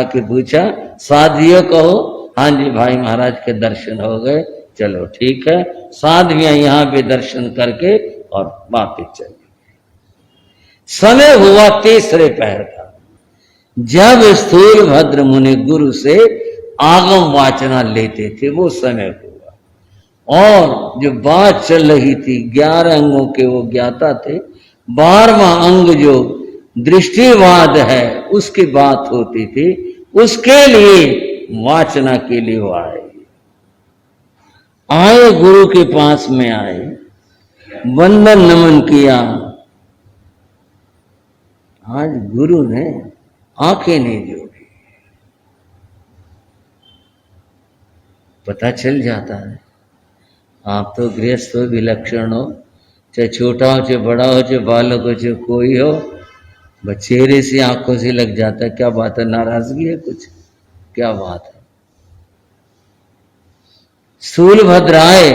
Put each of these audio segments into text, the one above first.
आके पूछा, साधियों कहो। हाँ जी भाई महाराज के दर्शन हो गए, चलो ठीक है। साध्वियां यहाँ पे दर्शन करके और वापिस चले। समय हुआ तीसरे पहर का, जब स्थूल भद्र मुनि गुरु से आगम वाचना लेते थे, वो समय हुआ। और जो बात चल रही थी 11 अंगों के वो ज्ञाता थे, 12वां अंग जो दृष्टिवाद है उसकी बात होती थी, उसके लिए वाचना के लिए वो आए गुरु के पास में आए, वंदन नमन किया। आज गुरु ने आंखें नहीं जोड़ी। पता चल जाता है, आप तो गृहस्थ हो, विलक्षण हो, चाहे छोटा हो चाहे बड़ा हो, चाहे बालक हो चाहे कोई हो, बस चेहरे से आंखों से लग जाता है। क्या बात है, नाराजगी है कुछ, क्या बात है। स्थूलभद्र आए,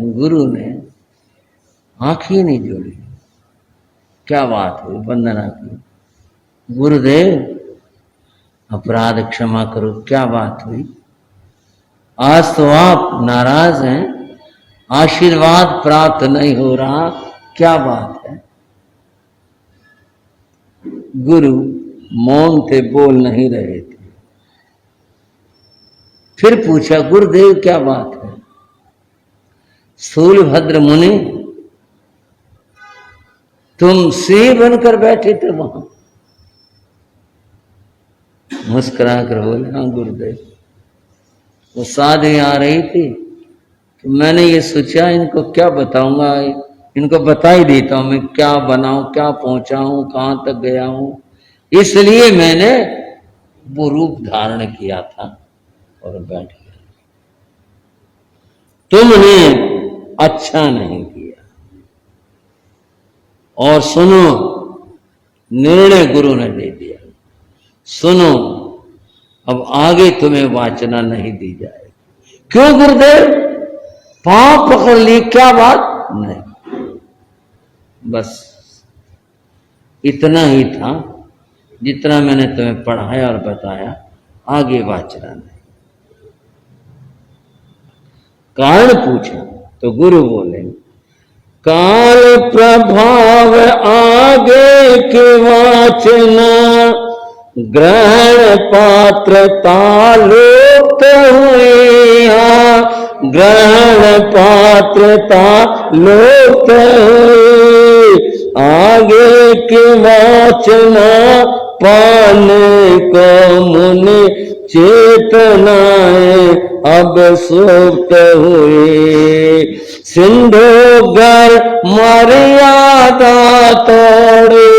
गुरु ने आंखें नहीं जोड़ी। क्या बात हुई, वंदना की, गुरुदेव अपराध क्षमा करो, क्या बात हुई, आज तो आप नाराज हैं, आशीर्वाद प्राप्त नहीं हो रहा, क्या बात है। गुरु मौन थे, बोल नहीं रहे थे। फिर पूछा, गुरुदेव क्या बात है। स्थूलभद्र मुनि, तुम सिंह बनकर बैठे थे वहां। मुस्कुरा कर बोले, हाँ गुरुदेव। वो साधु आ रही थी तो मैंने ये सोचा इनको क्या बताऊंगा, इनको बता ही देता हूं मैं क्या बनाऊं, क्या पहुंचा हूं, कहां तक गया हूं। इसलिए मैंने वो रूप धारण किया था और बैठ गया। तुमने अच्छा नहीं किया। और सुनो, निर्णय गुरु ने दे दिया, सुनो अब आगे तुम्हें वाचना नहीं दी जाएगी। क्यों गुरुदेव, पांव पकड़ ली, क्या बात नहीं। बस इतना ही था जितना मैंने तुम्हें पढ़ाया और बताया, आगे वाचना नहीं। कारण पूछा तो गुरु बोले, काल प्रभाव आगे की वाचना, ग्रहण पात्रता लुप्त हुई, ग्रहण पात्रता लुप्त हुई, आगे की वाचना पाने को मुनि चेतनाएं अब सुप्त हुई। सिंधु घर मर्यादा तोड़े,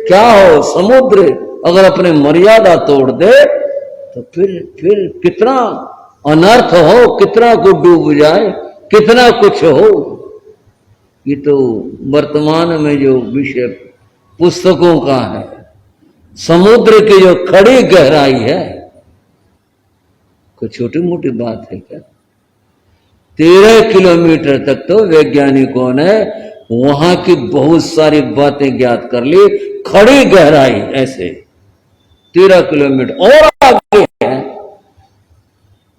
क्या हो, समुद्र अगर अपने मर्यादा तोड़ दे तो फिर कितना अनर्थ हो, कितना को डूब जाए, कितना कुछ हो। ये तो वर्तमान में जो विषय पुस्तकों का है, समुद्र की जो खड़ी गहराई है, कोई छोटी मोटी बात है क्या। 13 किलोमीटर तक तो वैज्ञानिकों ने वहां की बहुत सारी बातें ज्ञात कर ली। खड़ी गहराई ऐसे 13 किलोमीटर और आगे है,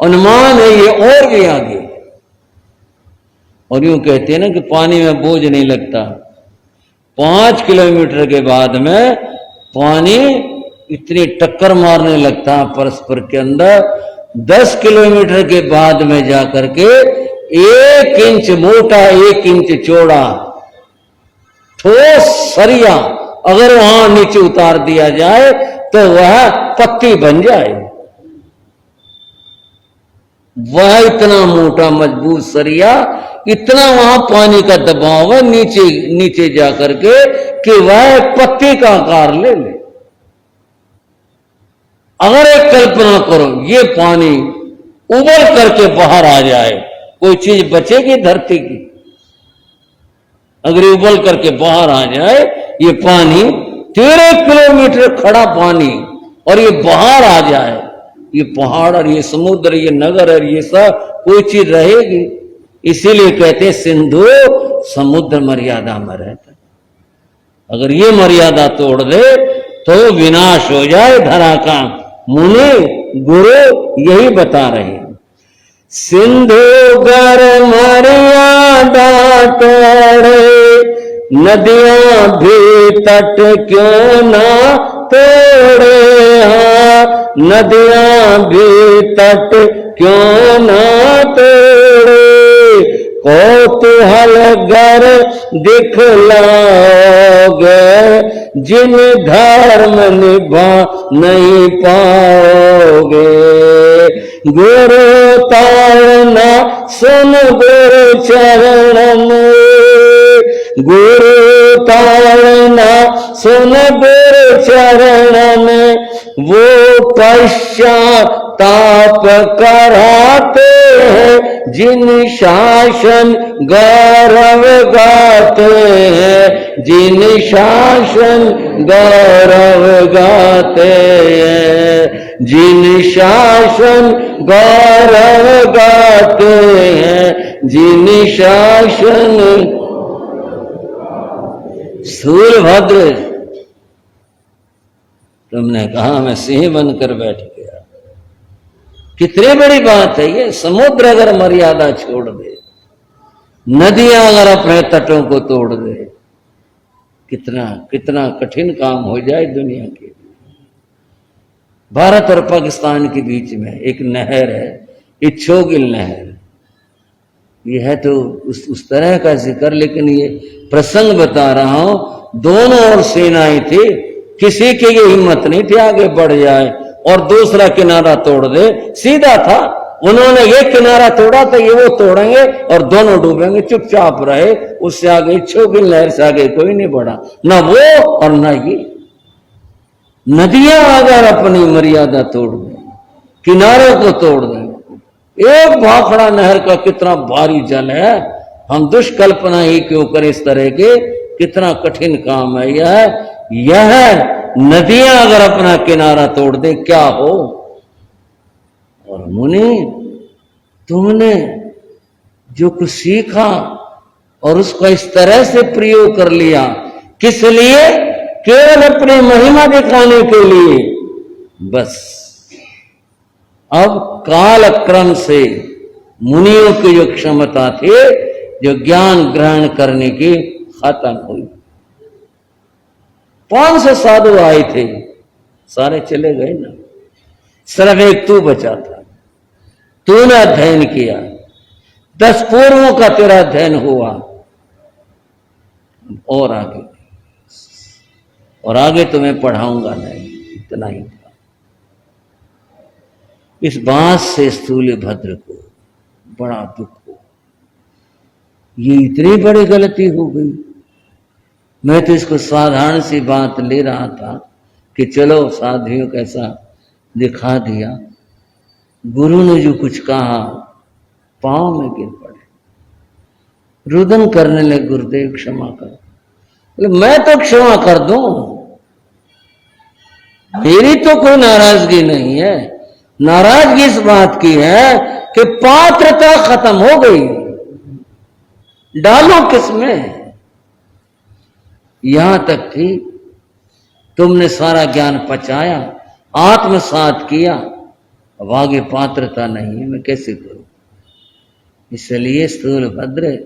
अनुमान है ये और भी आगे। और यूं कहते हैं ना कि पानी में बोझ नहीं लगता। 5 किलोमीटर के बाद में पानी इतनी टक्कर मारने लगता परस्पर के अंदर। 10 किलोमीटर के बाद में जाकर के 1 इंच मोटा 1 इंच चौड़ा ठोस सरिया अगर वहां नीचे उतार दिया जाए तो वह पत्ती बन जाए। वह इतना मोटा मजबूत सरिया, इतना वहां पानी का दबाव है नीचे नीचे जाकर के कि वह पत्ती का आकार ले ले। अगर एक कल्पना करो, ये पानी उबल करके बाहर आ जाए, कोई चीज बचेगी धरती की? अगर उबल करके बाहर आ जाए ये पानी, 13 किलोमीटर खड़ा पानी, और ये बाहर आ जाए, ये पहाड़ और ये समुद्र, ये नगर और ये सब, कोई चीज रहेगी? इसीलिए कहते सिंधु समुद्र मर्यादा में रहता है। अगर ये मर्यादा तोड़ दे तो विनाश हो जाए धरा का। मुनि गुरु यही बता रहे हैं। सिंधु गर मर्यादा तोड़े, नदियां भी तट क्यों ना तोड़े, हाँ नदियां भी तट क्यों ना तोड़े, कौतूहल गर दिखलाओगे, जिन धर्म निभा नहीं पाओगे, गुरु ताड़ना सुन गुरु चरण में, गुरु ताड़ना सुन गुरु चरण में, वो पश्चाताप कराते हैं, जिन शासन गौरव गाते हैं, जिन शासन गौरव गाते हैं, जिन शासन गौरव गाते हैं, जिन शासन। सूर्यभद्र, तुमने कहा मैं सिंह बनकर बैठ गया, कितनी बड़ी बात है ये। समुद्र अगर मर्यादा छोड़ दे, नदियां अगर अपने तटों को तोड़ दे, कितना कितना कठिन काम हो जाए दुनिया के लिए। भारत और पाकिस्तान के बीच में एक नहर है, इच्छोगिल नहर। ये है तो उस तरह का जिक्र, लेकिन ये प्रसंग बता रहा हूं, दोनों ओर सेनाएं थी, किसी की ये हिम्मत नहीं थी आगे बढ़ जाए और दूसरा किनारा तोड़ दे। सीधा था, उन्होंने ये किनारा तोड़ा तो ये वो तोड़ेंगे और दोनों डूबेंगे। चुपचाप रहे, उससे आगे इच्छोगिल नहर से आगे कोई नहीं बढ़ा, ना वो और ना ये। नदियां अगर अपनी मर्यादा तोड़ दें, किनारों को तोड़ दें, एक भाखड़ा नहर का कितना भारी जल है, हम दुष्कल्पना ही क्यों करें इस तरह के। कितना कठिन काम है यह नदियां अगर अपना किनारा तोड़ दे क्या हो। और मुनि, तुमने जो कुछ सीखा और उसका इस तरह से प्रयोग कर लिया, किस लिए? केवल अपनी महिमा दिखाने के लिए। बस अब काल क्रम से मुनियों की जो क्षमता थी, जो ज्ञान ग्रहण करने की, खत्म हुई। 500 साधु आए थे, सारे चले गए ना, सिर्फ एक तू बचा था। तूने अध्ययन किया, 10 पूर्वों का तेरा अध्ययन हुआ, और आगे तुम्हें पढ़ाऊंगा नहीं, इतना ही था। इस बात से स्थूलभद्र को बड़ा दुख हो, ये इतनी बड़ी गलती हो गई। मैं तो इसको साधारण सी बात ले रहा था कि चलो साधियों कैसा दिखा दिया, गुरु ने जो कुछ कहा पांव में गिर पड़े, रुदन करने लगे, गुरुदेव क्षमा कर। मैं तो क्षमा कर दूं, मेरी तो कोई नाराजगी नहीं है। नाराजगी इस बात की है कि पात्रता खत्म हो गई, डालो किसमें। यहां तक कि तुमने सारा ज्ञान पचाया, आत्मसात किया, अब आगे पात्रता नहीं है, मैं कैसे करूं। इसलिए स्थूलभद्र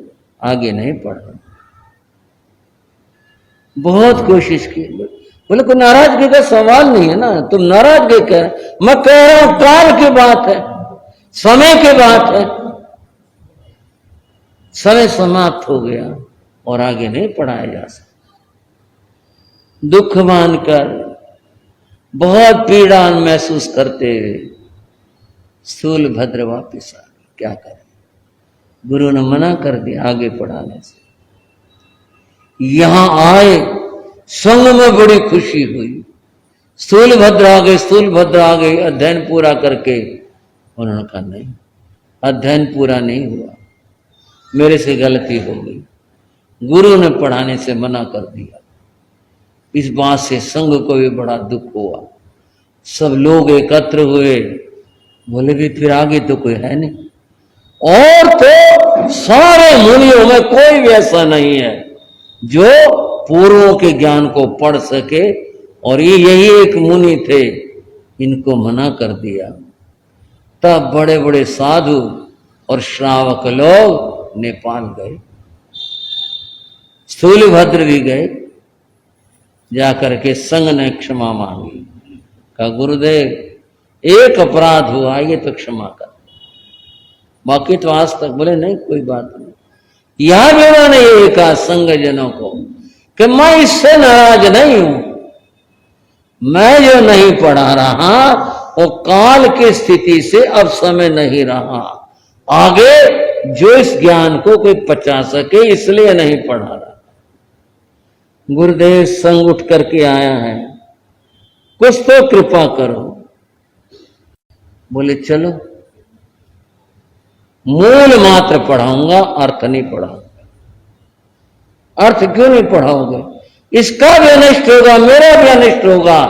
आगे नहीं पढ़ रहा। बहुत कोशिश की, बोले कोई नाराजगी का सवाल नहीं है ना, तुम नाराजगी कह, मैं कह रहा हूं काल की बात है, समय की बात है। समय समाप्त हो गया और आगे नहीं पढ़ाया जा सकता। दुख मानकर बहुत पीड़ा महसूस करते हुए स्थूलभद्र वापिस आ गए। क्या करें, गुरु ने मना कर दिया आगे पढ़ाने से। यहां आए, संग में बड़ी खुशी हुई। स्थूलभद्र आ गए अध्ययन पूरा करके। उन्होंने कहा नहीं, अध्ययन पूरा नहीं हुआ, मेरे से गलती हो गई, गुरु ने पढ़ाने से मना कर दिया। इस बात से संघ को भी बड़ा दुख हुआ। सब लोग एकत्र हुए, बोले भी फिर आगे तो कोई है नहीं, और तो सारे मुनियों में कोई भी ऐसा नहीं है जो पूर्वों के ज्ञान को पढ़ सके। और ये यही एक मुनि थे इनको मना कर दिया। तब बड़े बड़े साधु और श्रावक लोग नेपाल गए, स्थूलभद्र भी गए, जाकर के संघ ने क्षमा मांगी। कहा गुरुदेव एक अपराध हुआ, ये तो क्षमा कर, बाकी तो आज तक बोले नहीं कोई बात नहीं। यह भी उन्होंने ये कहा संघ जनों को कि मैं इससे नाराज नहीं हूं, मैं जो नहीं पढ़ा रहा वो काल की स्थिति से अब समय नहीं रहा, आगे जो इस ज्ञान को कोई पचा सके इसलिए नहीं पढ़ा रहा। गुरुदेव संग उठ करके आया है, कुछ तो कृपा करो। बोले चलो, मूल मात्र पढ़ाऊंगा, अर्थ नहीं पढ़ाऊंगा। अर्थ क्यों नहीं पढ़ाओगे? इसका भी अनिष्ट होगा, मेरा भी अनिष्ट होगा,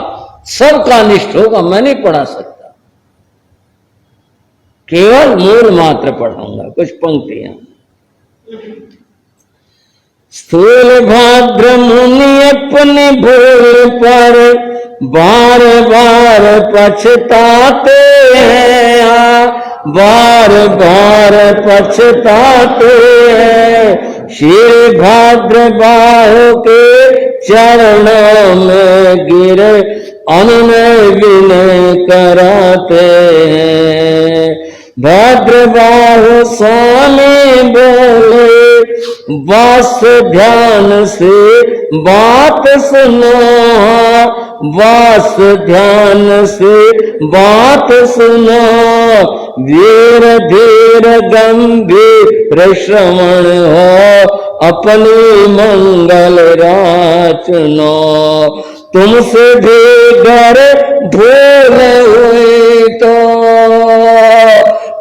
सबका अनिष्ट होगा, मैं नहीं पढ़ा सकता। केवल मूल मात्र पढ़ाऊंगा। कुछ पंक्तियां। स्थूल भाद्र मुनि अपनी भूल पर बार बार पछताते हैं, बार बार पछताते हैं। श्री भाद्र बाहु के चरणों में गिरे अनुनय विनय कराते हैं। भाद्रबाहु स्वामी बोले बस ध्यान से बात सुनो, बस ध्यान से बात सुनो। वीर धीर गंभीर श्रवण हो, अपनी मंगल राचनो। तुमसे भी घर भूल हुई तो,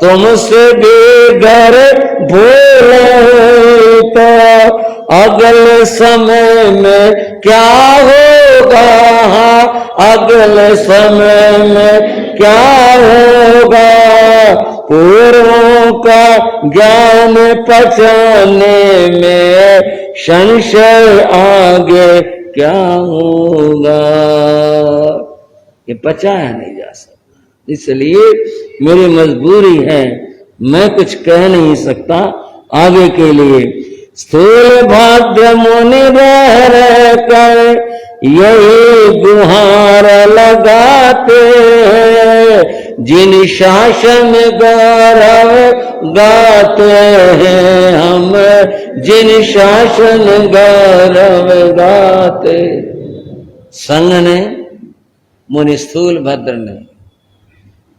तुमसे भी घर भूल हुई तो अगले समय में क्या होगा, अगले समय में क्या होगा। पूर्वों का ज्ञान पचाने में संशय आगे क्या होगा। ये पचाया नहीं जा सकता, इसलिए मेरी मजबूरी है, मैं कुछ कह नहीं सकता आगे के लिए। स्थूल भाद्र मुनि रह कर यही गुहार लगाते हैं, जिन शासन गौरव गाते हैं हम, जिन शासन गौरव गाते। संघ ने, मुनि स्थूल भद्र ने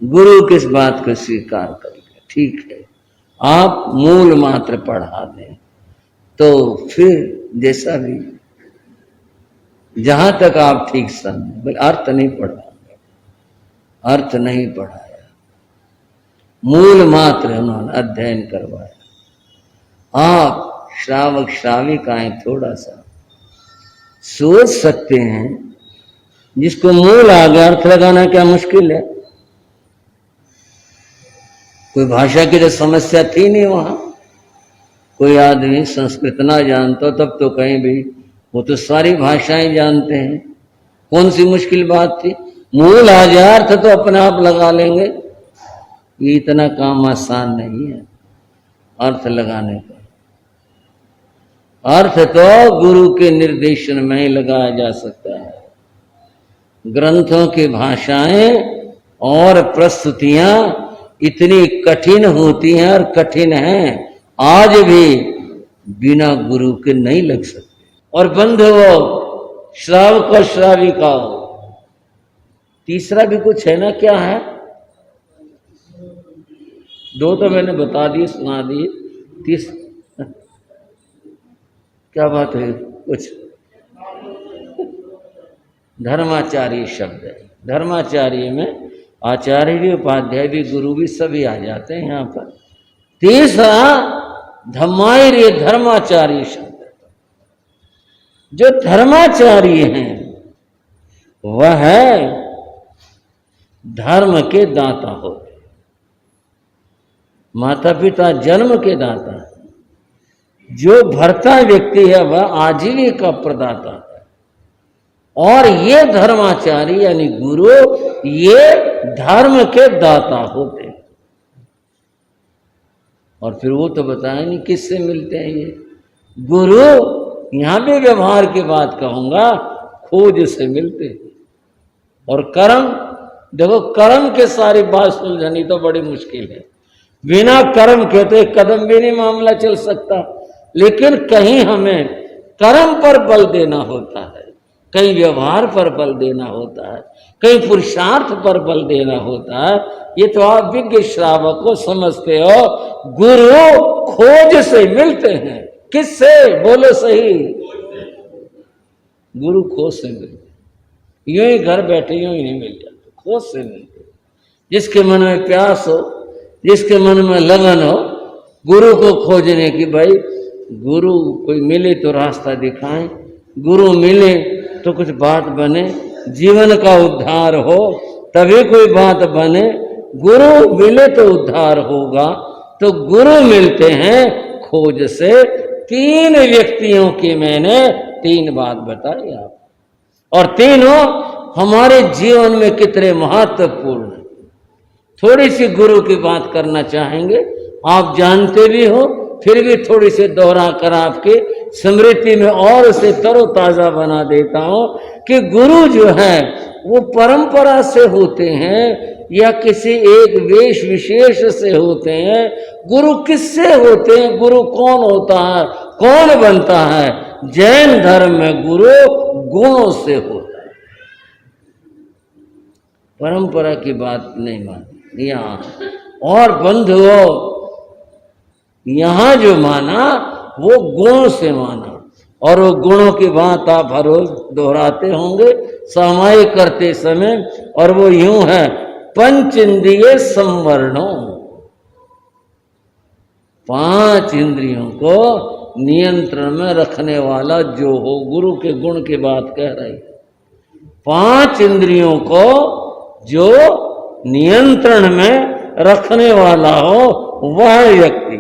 गुरु किस बात को स्वीकार कर लिया, ठीक है आप मूल मात्र पढ़ा दें, तो फिर जैसा भी जहां तक आप ठीक समझे, अर्थ नहीं पढ़ाएंगे, अर्थ नहीं पढ़ाया, मूल मात्र उन्होंने अध्ययन करवाया। आप श्रावक श्राविकाएं थोड़ा सा सोच सकते हैं, जिसको मूल आ गया अर्थ लगाना क्या मुश्किल है। कोई भाषा की तो समस्या थी नहीं वहां, कोई आदमी संस्कृत ना जानता तब तो कहीं भी, वो तो सारी भाषाएं जानते हैं, कौन सी मुश्किल बात थी। मूल आ जाए अर्थ तो अपने आप लगा लेंगे, ये इतना काम आसान नहीं है अर्थ लगाने का। अर्थ तो गुरु के निर्देशन में ही लगाया जा सकता है। ग्रंथों की भाषाएं और प्रस्तुतियां इतनी कठिन होती हैं और कठिन हैं, आज भी बिना गुरु के नहीं लग सकते। और बंधुओं, श्रावक और श्राविका, तीसरा भी कुछ है ना, क्या है? दो तो मैंने बता दिए, सुना दिए, क्या बात है? कुछ धर्माचार्य शब्द है। धर्माचार्य में आचार्य भी, उपाध्याय भी, गुरु भी सभी आ जाते हैं यहाँ पर। तीसरा धम्मार्य, धर्माचार्य शब्द। जो धर्माचार्य हैं वह धर्म के दाता होते, माता पिता जन्म के दाता है। जो भरता व्यक्ति है वह आजीविका प्रदाता है। और ये धर्माचारी यानी गुरु ये धर्म के दाता होते हैं। और फिर वो तो बताया नहीं किससे मिलते हैं ये गुरु। यहां भी व्यवहार की बात कहूंगा, खोज से मिलते हैं। और कर्म, देखो कर्म के सारी बात सुलझनी तो बड़ी मुश्किल है। बिना कर्म के तो एक कदम भी नहीं मामला चल सकता। लेकिन कहीं हमें कर्म पर बल देना होता है, कहीं व्यवहार पर बल देना होता है, कहीं पुरुषार्थ पर बल देना होता है। ये तो आप विज्ञ श्रावक को समझते हो। गुरु खोज से मिलते हैं। किससे? बोलो सही। गुरु खोज से मिलते, यूं ही घर बैठे यूं ही नहीं मिल जाते, खोज से मिलते। जिसके मन में प्यास हो, जिसके मन में लगन हो गुरु को खोजने की, भाई गुरु कोई मिले तो रास्ता दिखाएं, गुरु मिले तो कुछ बात बने, जीवन का उद्धार हो तभी कोई बात बने। गुरु मिले तो उद्धार होगा। तो गुरु मिलते हैं खोज से। 3 व्यक्तियों की मैंने 3 बात बताई आप, और तीनों हमारे जीवन में कितने महत्वपूर्ण है। थोड़ी सी गुरु की बात करना चाहेंगे, आप जानते भी हो फिर भी थोड़ी सी दोहरा कर आपके स्मृति में और उसे तरोताजा बना देता हूं कि गुरु जो है वो परंपरा से होते हैं या किसी एक वेश विशेष से होते हैं। गुरु किससे होते हैं? गुरु कौन होता है, कौन बनता है? जैन धर्म में गुरु गुणों से होता है। परंपरा की बात नहीं मानी यहां। और बंधुओं, यहां जो माना वो गुणों से माना, और वो गुणों की बात आप हर रोज दोहराते होंगे सामायिक करते समय। और वो यूं है, पंच इंद्रिय संवरणों, 5 इंद्रियों को नियंत्रण में रखने वाला जो हो, गुरु के गुण की बात कह रही है। 5 इंद्रियों को जो नियंत्रण में रखने वाला हो वह व्यक्ति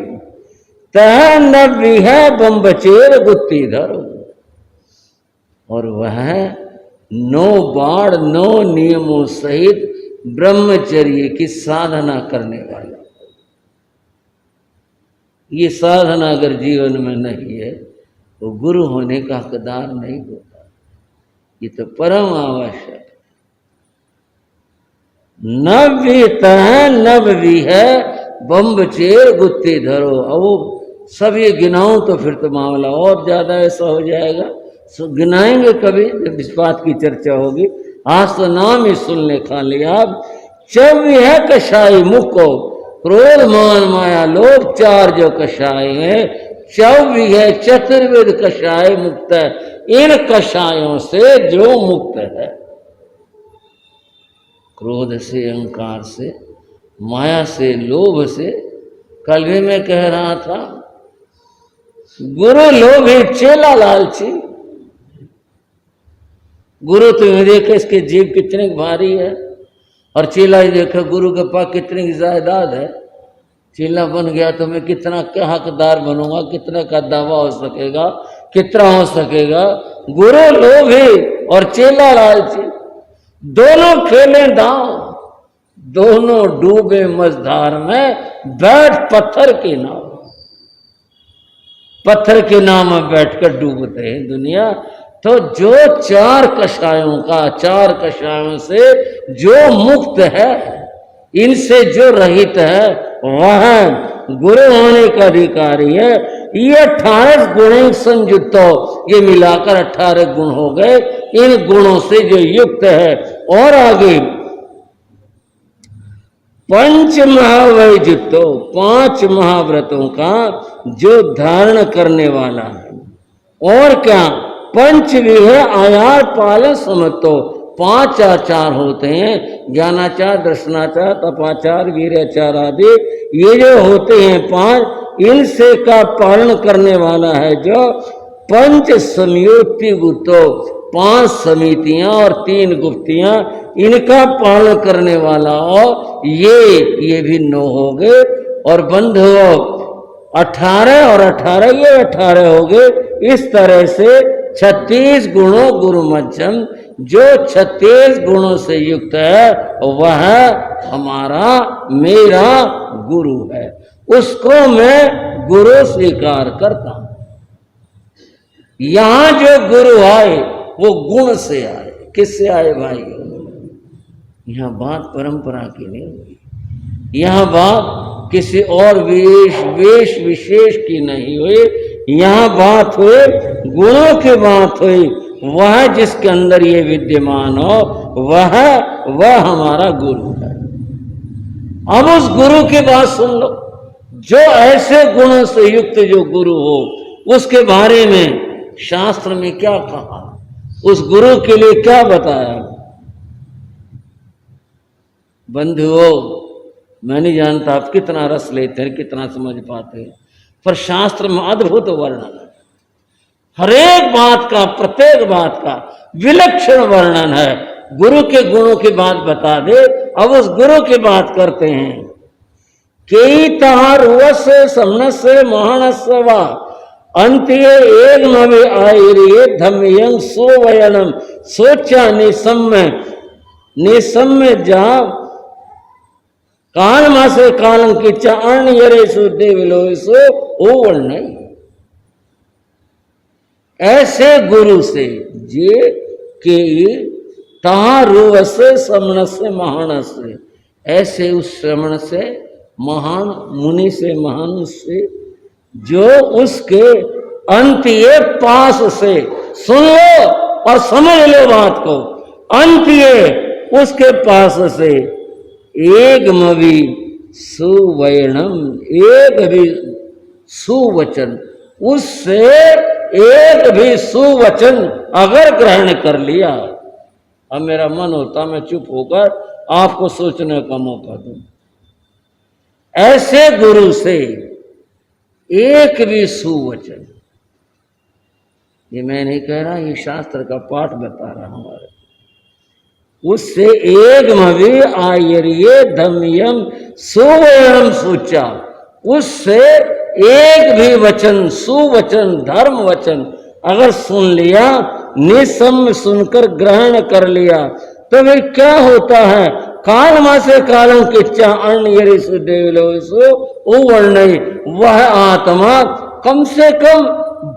तह न है बम्बचेर गुत्तीधर, और वह 9 बाण 9 नियमों सहित ब्रह्मचर्य की साधना करने वाला। ये साधना अगर जीवन में नहीं है तो गुरु होने का हकदार नहीं होता। ये तो परम आवश्यक है। नव्य तह नव्य है बम्बचेर गुत्ती धरो। अब वो सभी गिनाऊं तो फिर तो मामला और ज्यादा ऐसा हो जाएगा। सो गिनाएंगे कभी जब इस बात की चर्चा होगी। आज तो नाम ही सुनने खा लिया। आप चव्य है कषाय मुको, क्रोध मान माया लोभ 4 जो कषाय है। चव्य है चतुर्विध कषाय मुक्त है, इन कषायों से जो मुक्त है, क्रोध से, अहंकार से, माया से, लोभ से। कल भी मैं कह रहा था, गुरु लोभी चेला लालची। गुरु तुम्हें देखे इसके जीव कितने भारी है, और चेला ही देखो गुरु के पास कितनी की जायदाद है। चेला बन गया तो मैं कितना क्या हकदार बनूंगा, कितना का दावा हो सकेगा, कितना हो सकेगा। गुरु लोभी और चेला लालची, दोनों खेले दांव, दोनों डूबे मझधार में बैठ पत्थर के नाव। पत्थर के नाव में बैठकर डूबते हैं दुनिया। तो जो 4 कषायों का, 4 कषायों से जो मुक्त है, इनसे जो रहित है, वह गुरु होने का अधिकारी है। ये 18 गुण संयुक्त हो, ये मिलाकर 18 गुण हो गए। इन गुणों से जो युक्त है। और आगे 5 महावैजुतो, 5 महाव्रतों का जो धारण करने वाला है। और क्या? पंच विह आयार पालन समतो, 5 आचार होते हैं, ज्ञानाचार, दर्शनाचार, तपाचार, वीराचार आदि। ये जो होते हैं 5, इनसे का पालन करने वाला है जो पंच संयुक्ति गुप्तो, 5 समितियां और 3 गुप्तियां, इनका पालन करने वाला हो। ये भी 9 हो गए। और बंधुओं 18 और 18 ये 18 हो गए। इस तरह से 36 गुणों गुरु मध्यम जो 36 गुणों से युक्त है वह हमारा मेरा गुरु है, उसको मैं गुरु स्वीकार करता हूं। यहां जो गुरु आए वो गुण से आए। किससे आए भाई? यहां बात परंपरा की नहीं हुई, यहां बात किसी और वेश विशेष की नहीं हुई, यहां बात हुई गुणों की बात हुई। वह जिसके अंदर ये विद्यमान हो वह हमारा गुरु है। अब उस गुरु की बात सुन लो। जो ऐसे गुणों से युक्त जो गुरु हो उसके बारे में शास्त्र में क्या कहा, उस गुरु के लिए क्या बताया? बंधुओं, मैं नहीं जानता आप कितना रस लेते हैं, कितना समझ पाते हैं, पर शास्त्र में अद्भुत वर्णन है। हर एक बात का, प्रत्येक बात का विलक्षण वर्णन है। गुरु के गुणों की बात बता दे। अब उस गुरु की बात करते हैं। कई तार समनस्य महानस्य वा अंत्ये एक नवे आयरिये धम्यं सोवयनम सोचा निसम्य जा काल मासे कालं किच्चा अर्ण यरेसु देवलोसु ओवर्ण। ऐसे गुरु से जे के तारुव से समण से महान से, ऐसे उस श्रमण से महान मुनि से महान से जो उसके अंत्य पास से, सुन लो और समझ लो बात को, अंत्य उसके पास से एक मवि सुवैणम, एक भी सुवचन, उससे एक भी सुवचन अगर ग्रहण कर लिया। अब मेरा मन होता मैं चुप होकर आपको सोचने का मौका दूं। ऐसे गुरु से एक भी सुवचन, ये मैं नहीं कह रहा, ये शास्त्र का पाठ बता रहा हमारे, उससे एक मवि आयर्ये धम्यम सुवर्णम सूचा, उससे एक भी वचन सुवचन धर्म वचन अगर सुन लिया, निसम्य सुनकर ग्रहण कर लिया, तो फिर क्या होता है? काल मासे कालम किच्चा अण्यरिसु देवलोसु उवर्णय, वह आत्मा कम से कम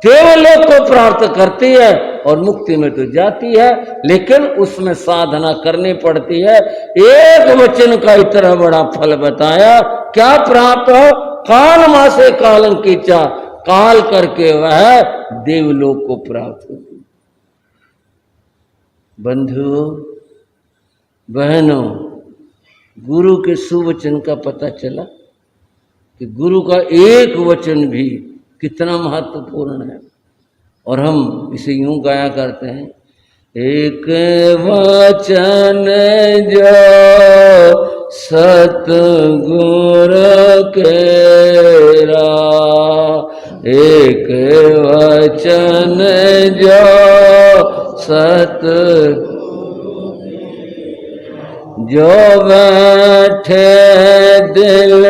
देवलोक को प्राप्त करती है और मुक्ति में तो जाती है, लेकिन उसमें साधना करनी पड़ती है। एक वचन का इतना बड़ा फल बताया, क्या प्राप्त हो? काल मासे कालम किच्चा, काल करके वह देवलोक को प्राप्त होती। बंधु बहनों, गुरु के सुवचन का पता चला कि गुरु का एक वचन भी कितना महत्वपूर्ण है। और हम इसे यूं गाया करते हैं, एक वचन जो सतगुरु केरा, एक वचन जो सत जो बैठे दिल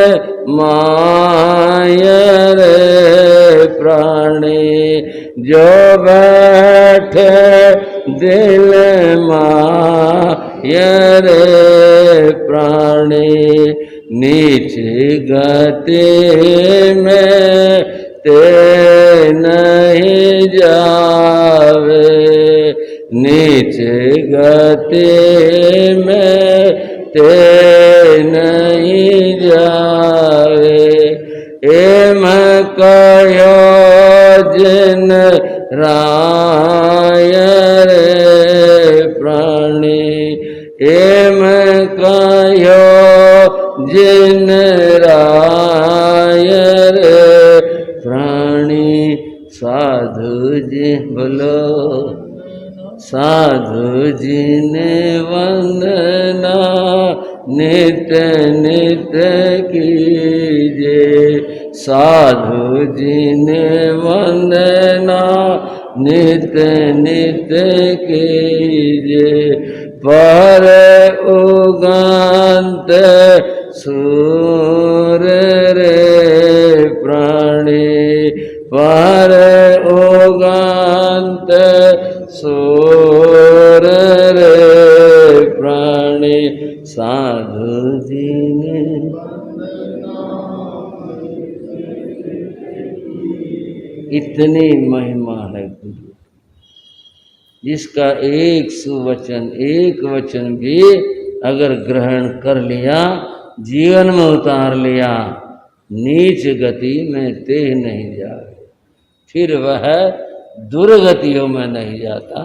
मायर प्राणी, जो बैठे दिल मायर प्राणी, नीच गति में ते नहीं जावे, नीच गति में ते नहीं जावे। एम कयो जिन राय रे प्राणी, एम कयो जिन राय रे प्राणी। साधु जी बोलो, साधु जी ने वंदना नित्य नित्य कीजे, साधु जी ने वंदना नित्य नित्य कीजे। पर उगंत सूर रे प्राणी, पर उगंत सूर इतनी महिमा है गुरु, जिसका एक सुवचन, एक वचन भी अगर ग्रहण कर लिया, जीवन में उतार लिया, नीच गति में ते नहीं जाए, फिर वह दुर्गतियों में नहीं जाता,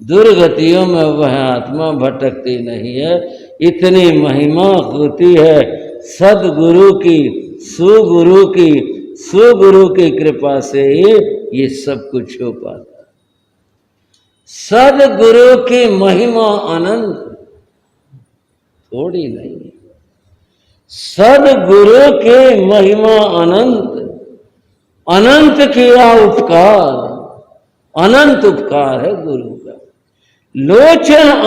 दुर्गतियों में वह आत्मा भटकती नहीं है। इतनी महिमा होती है सदगुरु की, सुगुरु की, सुगुरु की कृपा से ही ये सब कुछ हो पाता है। सदगुरु की महिमा अनंत, थोड़ी नहीं, सदगुरु की महिमा अनंत, अनंत किया उपकार, अनंत उपकार है गुरु का। लोचन